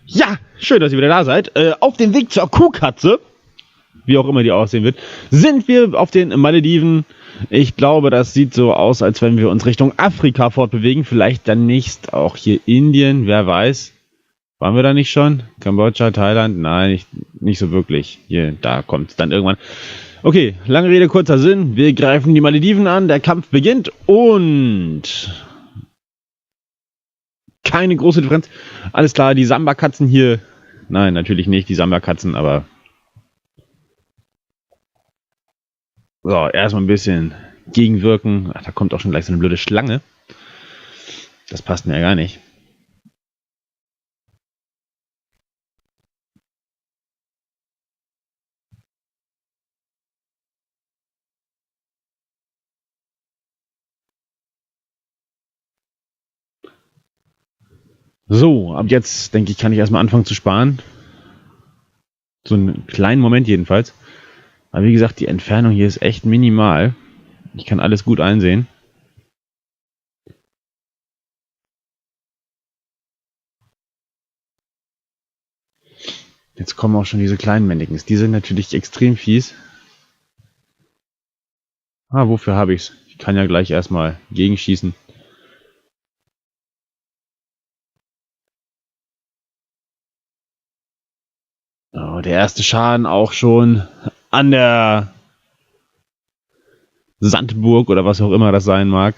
Ja, schön, dass ihr wieder da seid. Auf dem Weg zur Kuhkatze, wie auch immer die aussehen wird, sind wir auf den Malediven. Ich glaube, das sieht so aus, als wenn wir uns Richtung Afrika fortbewegen. Vielleicht dann nächst auch hier Indien, wer weiß. Waren wir da nicht schon? Kambodscha, Thailand? Nein, nicht so wirklich. Hier, da kommt es dann irgendwann. Okay, lange Rede, kurzer Sinn. Wir greifen die Malediven an, der Kampf beginnt und... keine große Differenz. Alles klar, die Samba-Katzen hier. Nein, natürlich nicht die Samba-Katzen, aber... so, erstmal ein bisschen gegenwirken. Ach, da kommt auch schon gleich so eine blöde Schlange. Das passt mir ja gar nicht. So, ab jetzt, denke ich, kann ich erstmal anfangen zu sparen. So einen kleinen Moment jedenfalls. Aber wie gesagt, die Entfernung hier ist echt minimal. Ich kann alles gut einsehen. Jetzt kommen auch schon diese kleinen Mannequins. Die sind natürlich extrem fies. Ah, wofür habe ich's? Ich kann ja gleich erstmal gegenschießen. Oh, der erste Schaden auch schon an der Sandburg oder was auch immer das sein mag.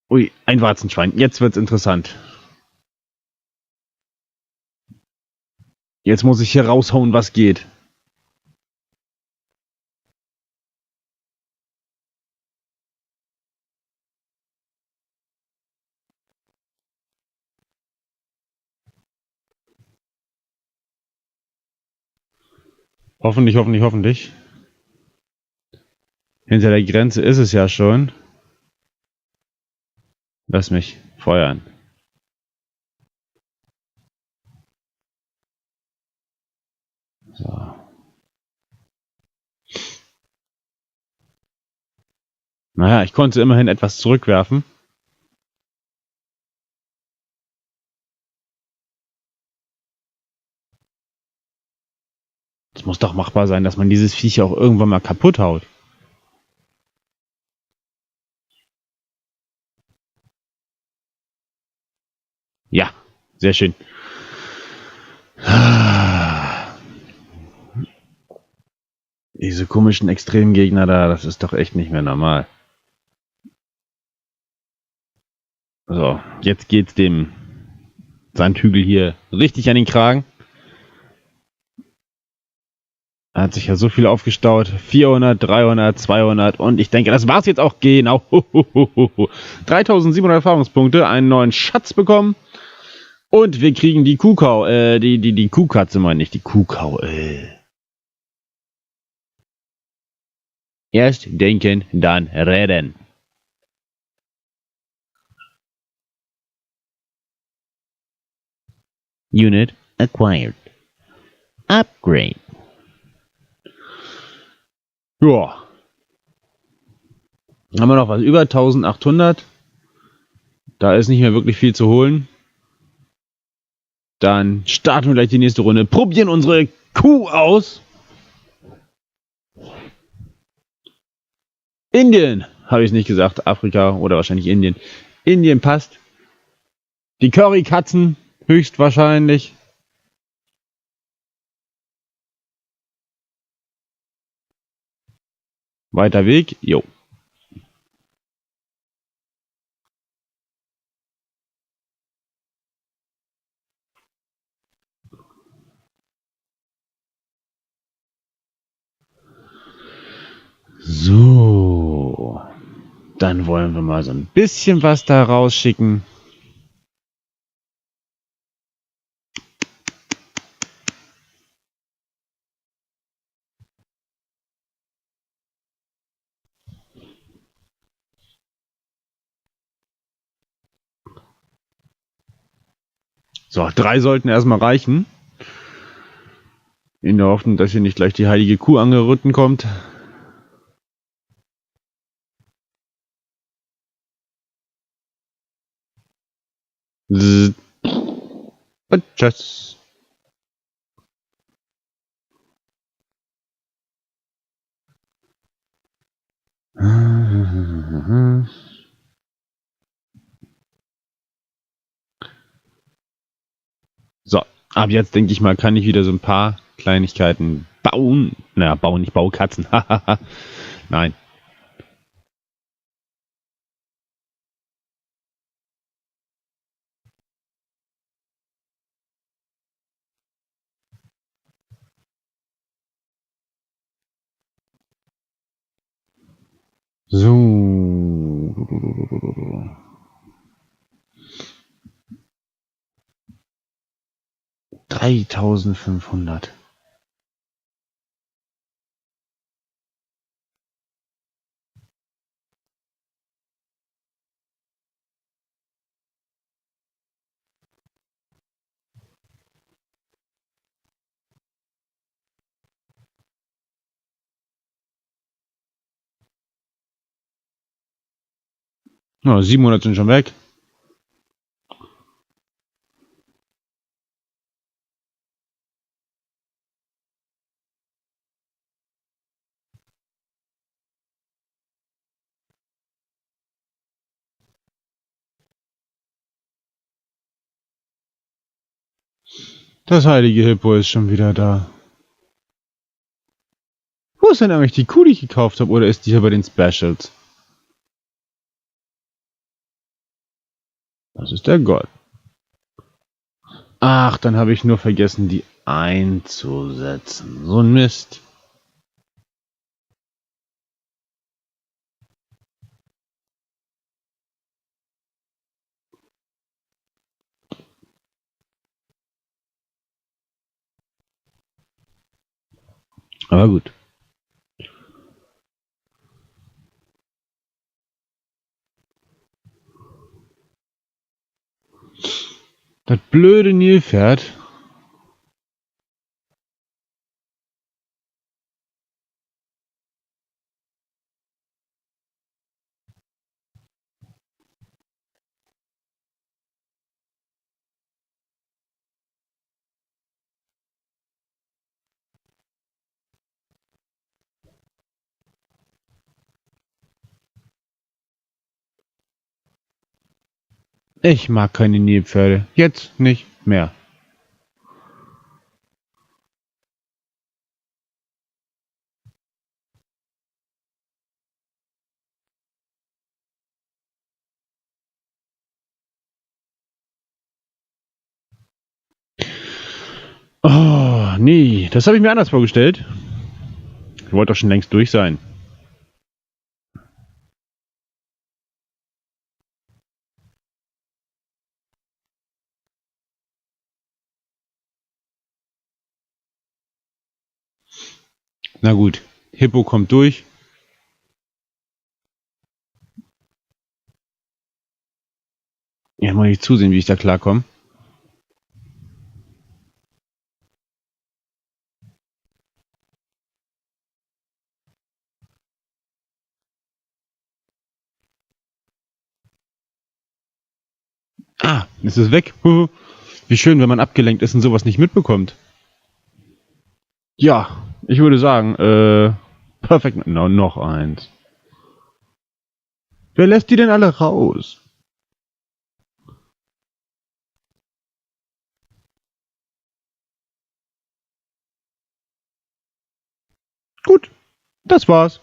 Ui, ein Warzenschwein. Jetzt wird's interessant. Jetzt muss ich hier raushauen, was geht. Hoffentlich, hoffentlich, hoffentlich. Hinter der Grenze ist es ja schon. Lass mich feuern. So. Naja, ich konnte immerhin etwas zurückwerfen. Es muss doch machbar sein, dass man dieses Viech auch irgendwann mal kaputt haut. Ja, sehr schön. Diese komischen Extremgegner da, das ist doch echt nicht mehr normal. So, jetzt geht's dem Sandhügel hier richtig an den Kragen. Da hat sich ja so viel aufgestaut. 400, 300, 200 und ich denke, das war's jetzt auch genau. 3700 Erfahrungspunkte, einen neuen Schatz bekommen und wir kriegen die Kuhkau, die Kuhkatze meine ich, die Kuhkau. Erst denken, dann reden. Unit acquired. Upgrade. Ja. Haben wir noch was über 1800. Da ist nicht mehr wirklich viel zu holen. Dann starten wir gleich die nächste Runde. Probieren unsere Kuh aus. Indien, habe ich nicht gesagt. Afrika oder wahrscheinlich Indien. Indien passt. Die Currykatzen höchstwahrscheinlich. Weiter Weg. Jo. So. Dann wollen wir mal so ein bisschen was da rausschicken. So, 3 sollten erstmal reichen. In der Hoffnung, dass hier nicht gleich die heilige Kuh angeritten kommt. Zzz. Und tschüss. So, ab jetzt denke ich mal, kann ich wieder so ein paar Kleinigkeiten bauen. Naja, bauen, nicht Baukatzen. Nein. So. 3500. Ja, 700 sind schon weg. Das heilige Hippo ist schon wieder da. Wo ist denn eigentlich die Kuh, die ich gekauft habe? Oder ist die hier bei den Specials? Das ist der Gott. Ach, dann habe ich nur vergessen, die einzusetzen. So ein Mist. Aber gut. Das blöde Nilpferd. Ich mag keine Nilpferde. Jetzt nicht mehr. Oh, nee. Das habe ich mir anders vorgestellt. Ich wollte doch schon längst durch sein. Na gut. Hippo kommt durch. Ja, muss ich zusehen, wie ich da klarkomme. Ah, ist es weg. Wie schön, wenn man abgelenkt ist und sowas nicht mitbekommt. Ja, ich würde sagen, perfekt. No, noch eins. Wer lässt die denn alle raus? Gut, das war's.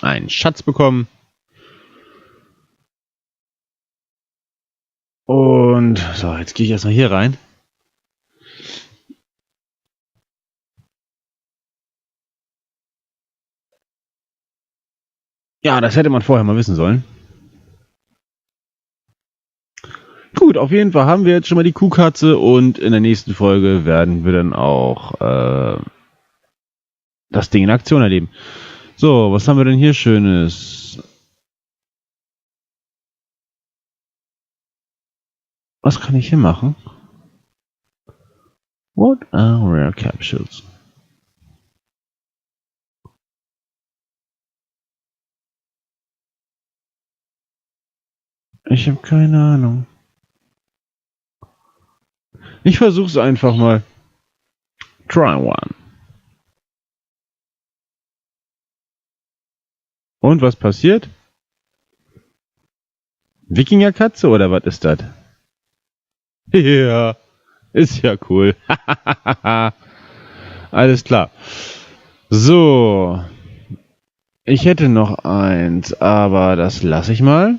Einen Schatz bekommen. Und so, jetzt gehe ich erstmal hier rein. Ja, das hätte man vorher mal wissen sollen. Gut, auf jeden Fall haben wir jetzt schon mal die Kuhkatze und in der nächsten Folge werden wir dann auch das Ding in Aktion erleben. So, was haben wir denn hier Schönes? Was kann ich hier machen? What are rare capsules? Ich habe keine Ahnung. Ich versuch's einfach mal. Try one. Und was passiert? Wikingerkatze oder was ist das? Ja, ist ja cool. Alles klar. So. Ich hätte noch eins, aber das lasse ich mal.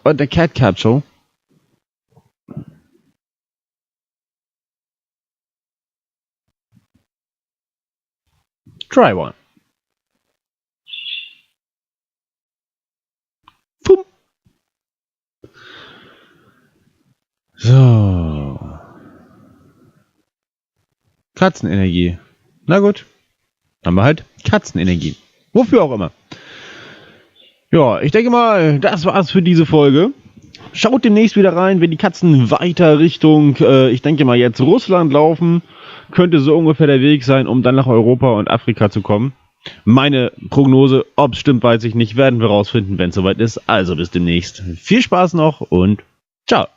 Und der Cat Capsule. Try one. Pum. So. Katzenenergie. Na gut. Haben wir halt Katzenenergie. Wofür auch immer. Ja, ich denke mal, das war's für diese Folge. Schaut demnächst wieder rein, wenn die Katzen weiter Richtung, ich denke mal jetzt Russland laufen, könnte so ungefähr der Weg sein, um dann nach Europa und Afrika zu kommen. Meine Prognose, ob es stimmt, weiß ich nicht, werden wir rausfinden, wenn es soweit ist. Also bis demnächst. Viel Spaß noch und ciao.